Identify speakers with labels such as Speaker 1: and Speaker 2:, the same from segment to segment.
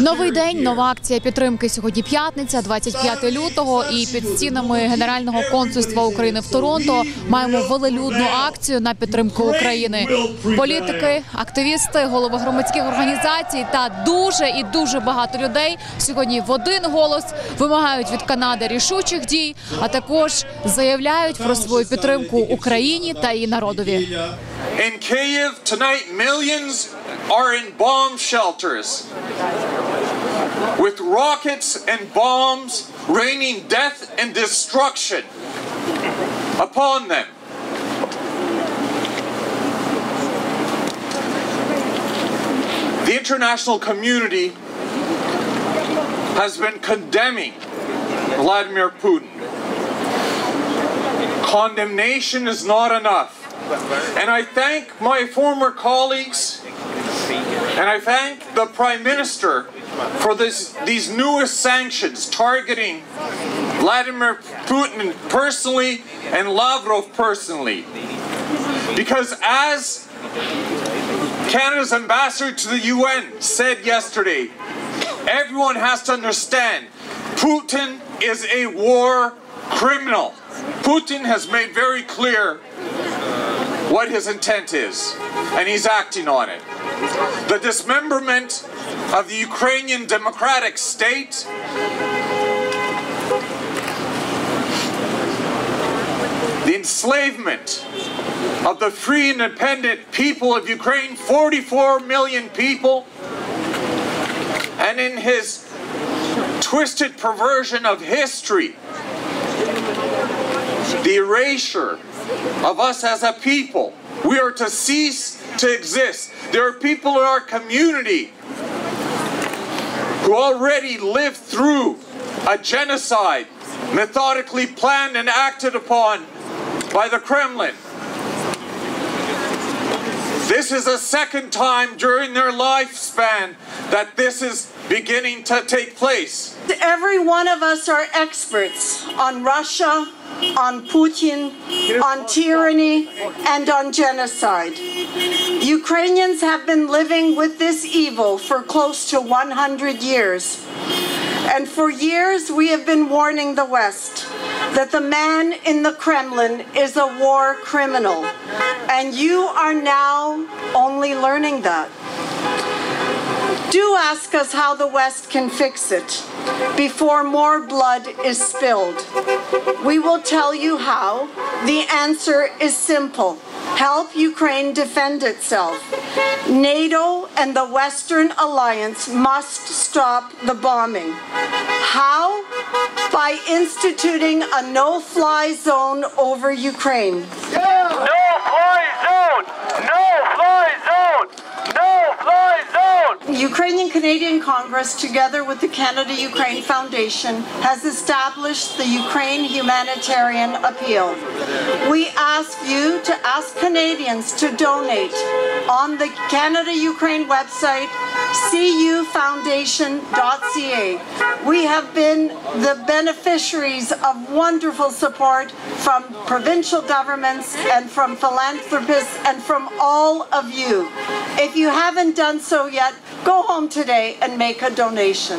Speaker 1: Новий день, нова акція підтримки. Сьогодні п'ятниця, 25 лютого, і під стінами Генерального консульства України в Торонто маємо велелюдну акцію на підтримку України. Політики, активісти, голови громадських організацій та дуже багато людей сьогодні в один голос вимагають від Канади рішучих дій, а також заявляють про свою підтримку Україні та її народові.
Speaker 2: In Kyiv tonight, millions are in bomb shelters, with rockets and bombs raining death and destruction upon them. The international community has been condemning Vladimir Putin. Condemnation is not enough. And I thank my former colleagues, and I thank the Prime Minister for these newest sanctions targeting Vladimir Putin personally and Lavrov personally. Because as Canada's ambassador to the UN said yesterday, everyone has to understand Putin is a war criminal. Putin has made very clear what his intent is, and he's acting on it. The dismemberment of the Ukrainian democratic state, the enslavement of the free independent people of Ukraine, 44 million people, and in his twisted perversion of history, the erasure of us as a people. We are to cease to exist. There are people in our community who already lived through a genocide methodically planned and acted upon by the Kremlin. This is the second time during their lifespan that this is beginning to take place.
Speaker 3: Every one of us are experts on Russia, on Putin, on tyranny, and on genocide. Ukrainians have been living with this evil for close to 100 years. And for years we have been warning the West that the man in the Kremlin is a war criminal. And you are now only learning that. Do ask us how the West can fix it before more blood is spilled. We will tell you how. The answer is simple. Help Ukraine defend itself. NATO and the Western Alliance must stop the bombing. How? By instituting a no-fly zone over Ukraine.
Speaker 4: No-fly zone! No-fly zone! No-fly zone!
Speaker 3: Ukrainian-Canadian Congress, together with the Canada-Ukraine Foundation, has established the Ukraine Humanitarian Appeal. We ask you to ask Canadians to donate on the Canada-Ukraine website, cufoundation.ca. We have been the beneficiaries of wonderful support from provincial governments and from philanthropists and from all of you. If you haven't done so yet, go home today and make a donation.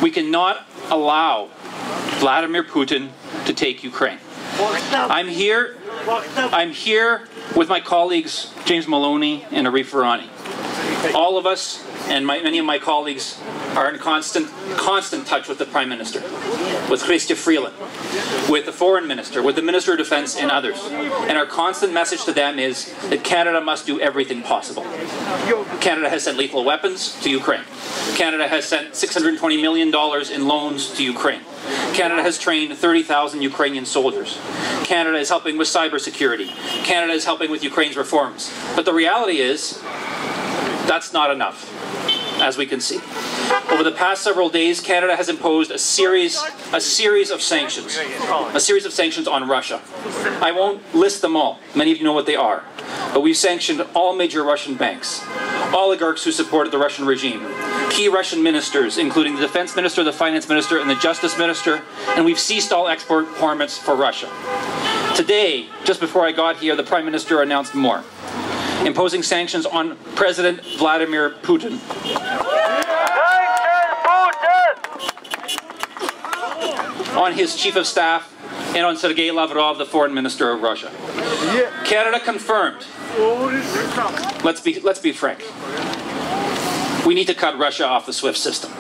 Speaker 5: We cannot allow Vladimir Putin to take Ukraine. I'm here with my colleagues James Maloney and Arif Virani. All of us and many of my colleagues are in constant touch with the Prime Minister, with Chrystia Freeland, with the Foreign Minister, with the Minister of Defence and others. And our constant message to them is that Canada must do everything possible. Canada has sent lethal weapons to Ukraine. Canada has sent $620 million in loans to Ukraine. Canada has trained 30,000 Ukrainian soldiers. Canada is helping with cybersecurity. Canada is helping with Ukraine's reforms. But the reality is, that's not enough, as we can see. Over the past several days, Canada has imposed a series of sanctions on Russia. I won't list them all. Many of you know what they are. But we've sanctioned all major Russian banks, oligarchs who supported the Russian regime, key Russian ministers, including the Defense Minister, the Finance Minister, and the Justice Minister, and we've ceased all export permits for Russia. Today, just before I got here, the Prime Minister announced more. imposing sanctions on President Vladimir Putin.
Speaker 4: Sanctions
Speaker 5: on his chief of staff, and on Sergei Lavrov, the foreign minister of Russia. Canada confirmed. Let's be frank. We need to cut Russia off the SWIFT system.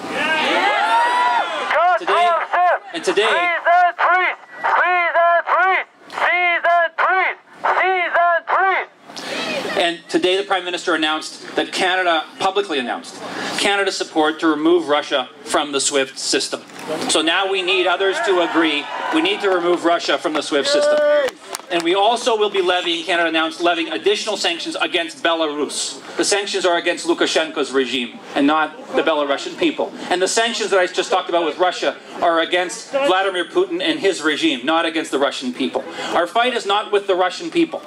Speaker 5: Today, and today the Prime Minister announced that publicly announced Canada's support to remove Russia from the SWIFT system. So now we need others to agree. We need to remove Russia from the SWIFT system. And we also will be Canada announced levying additional sanctions against Belarus. The sanctions are against Lukashenko's regime and not the Belarusian people. And the sanctions that I just talked about with Russia are against Vladimir Putin and his regime, not against the Russian people. Our fight is not with the Russian people.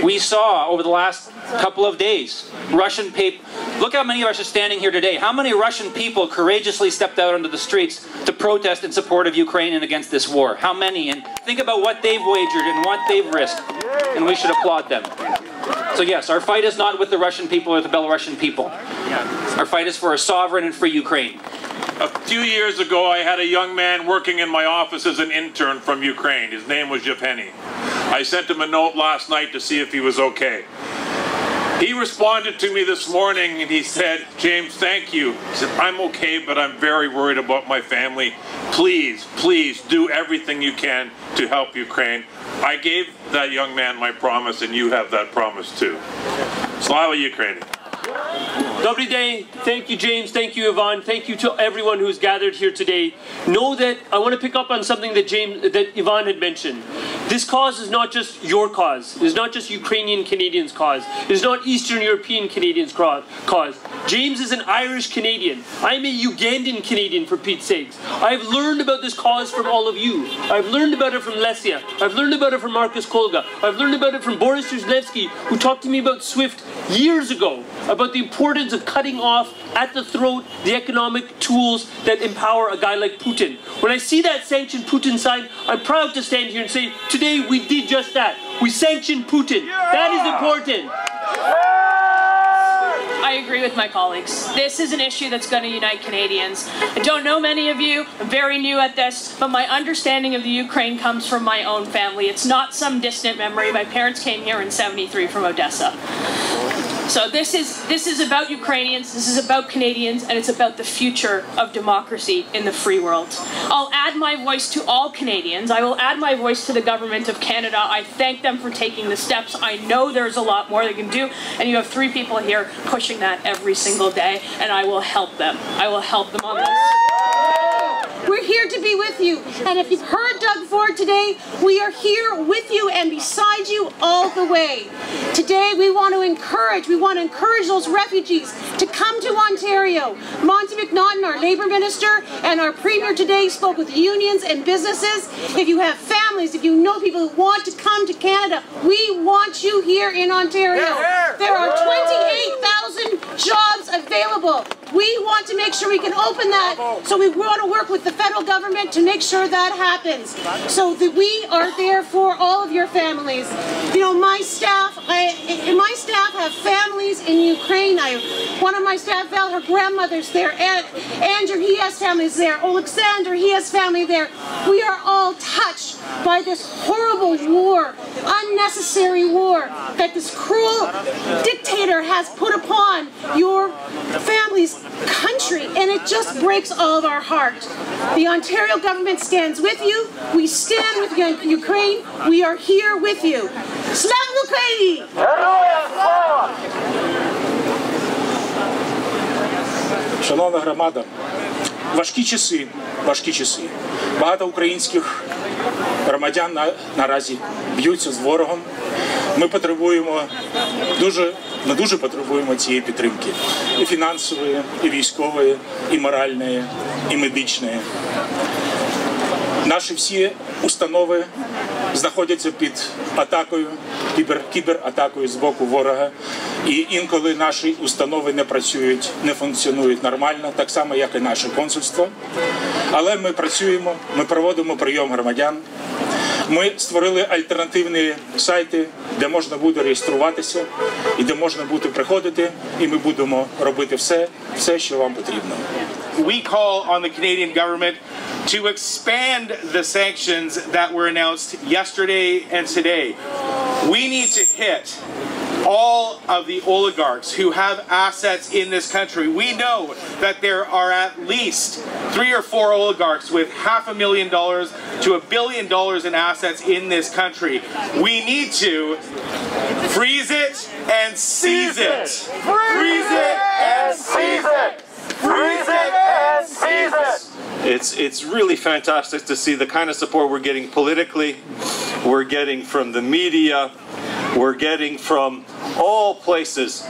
Speaker 5: We saw over the last couple of days, Russian people, look how many of us are standing here today. How many Russian people courageously stepped out onto the streets to protest in support of Ukraine and against this war? How many? And think about what they've wagered and what they've risked. And we should applaud them. So yes, our fight is not with the Russian people or the Belarusian people. Our fight is for a sovereign and free Ukraine.
Speaker 2: A few years ago, I had a young man working in my office as an intern from Ukraine. His name was Yevgeny. I sent him a note last night to see if he was okay. He responded to me this morning and he said, "James, thank you." He said, "I'm okay, but I'm very worried about my family. Please, please do everything you can to help Ukraine." I gave that young man my promise, and you have that promise too. Slava Ukraini.
Speaker 6: Добрий день. Thank you, James. Thank you, Ivan. Thank you to everyone who's gathered here today. Know that I want to pick up on something that Ivan had mentioned. This cause is not just your cause. It is not just Ukrainian Canadians' cause. It is not Eastern European Canadians' cause. James is an Irish Canadian. I'm a Ugandan Canadian, for Pete's sakes. I've learned about this cause from all of you. I've learned about it from Lesia. I've learned about it from Marcus Kolga. I've learned about it from Boris Rzlewski, who talked to me about SWIFT years ago, about the importance of cutting off at the throat the economic tools that empower a guy like Putin. When I see that sanctioned Putin sign, I'm proud to stand here and say, today we did just that. We sanctioned Putin. That is important.
Speaker 7: I agree with my colleagues. This is an issue that's going to unite Canadians. I don't know many of you. I'm very new at this, but my understanding of the Ukraine comes from my own family. It's not some distant memory. My parents came here in '73 from Odessa. So this is about Ukrainians, this is about Canadians, and it's about the future of democracy in the free world. I'll add my voice to all Canadians. I will add my voice to the Government of Canada. I thank them for taking the steps. I know there's a lot more they can do, and you have 3 people here pushing that every single day, and I will help them. I will help them on this.
Speaker 8: We're here to be with you. And if you've heard Doug Ford today, we are here with you and beside you all the way. Today we want to encourage those refugees to come to Ontario. Monty McNaughton, our Labour Minister, and our Premier today spoke with unions and businesses. If you have families, if you know people who want to come to Canada, we want you here in Ontario. There are 28,000 jobs available. We want to make sure we can open that, so we want to work with the federal government to make sure that happens, so that we are there for all of your families. You know, my staff have families in Ukraine. One of my staff, Val, her grandmother's there. Andrew, he has families there. Alexander, he has family there. We are all touched by this horrible war, unnecessary war, that this cruel dictator has put upon your family's country, and it just breaks all of our heart. The Ontario government stands with you. We stand with Ukraine. We are here with you. Slava Ukraini!
Speaker 9: Шановна громада, важкі часи. Багато українських громадян наразі б'ються з ворогом. Ми дуже потребуємо цієї підтримки. І фінансової, і військової, і моральної, і медичної. Наші всі установи знаходяться під атакою, кібератакою з боку ворога. І інколи наші установи не працюють, не функціонують нормально, так само, як і наше консульство. Але ми працюємо, ми проводимо прийом громадян. Ми створили альтернативні сайти, де можна буде реєструватися і де можна буде приходити, і ми будемо робити все, що вам потрібно.
Speaker 10: We call on the Canadian government to expand the sanctions that were announced yesterday and today. We need to hit all of the oligarchs who have assets in this country. We know that there are at least 3 or 4 oligarchs with $500,000 to $1 billion in assets in this country. We need to freeze it and seize it. Freeze it and seize it. Freeze it and seize it.
Speaker 11: It's really fantastic to see the kind of support we're getting politically, we're getting from the media, we're getting from all places.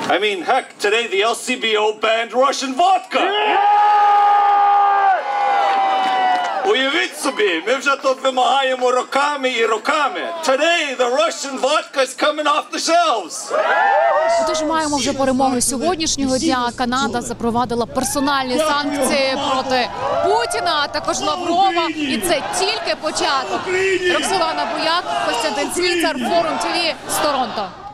Speaker 11: I mean, heck, today the LCBO banned Russian vodka. Уявіть собі, ми вже тут вимагаємо роками і роками. Today the Russian vodka is coming off the shelves.
Speaker 1: Тож маємо вже перемоги сьогоднішнього дня. Канада запровадила персональні санкції проти Путіна, а також Лаврова. І це тільки початок. Роксолана Буяк, Костянтин Свіцар, Форум ТВ з Торонто.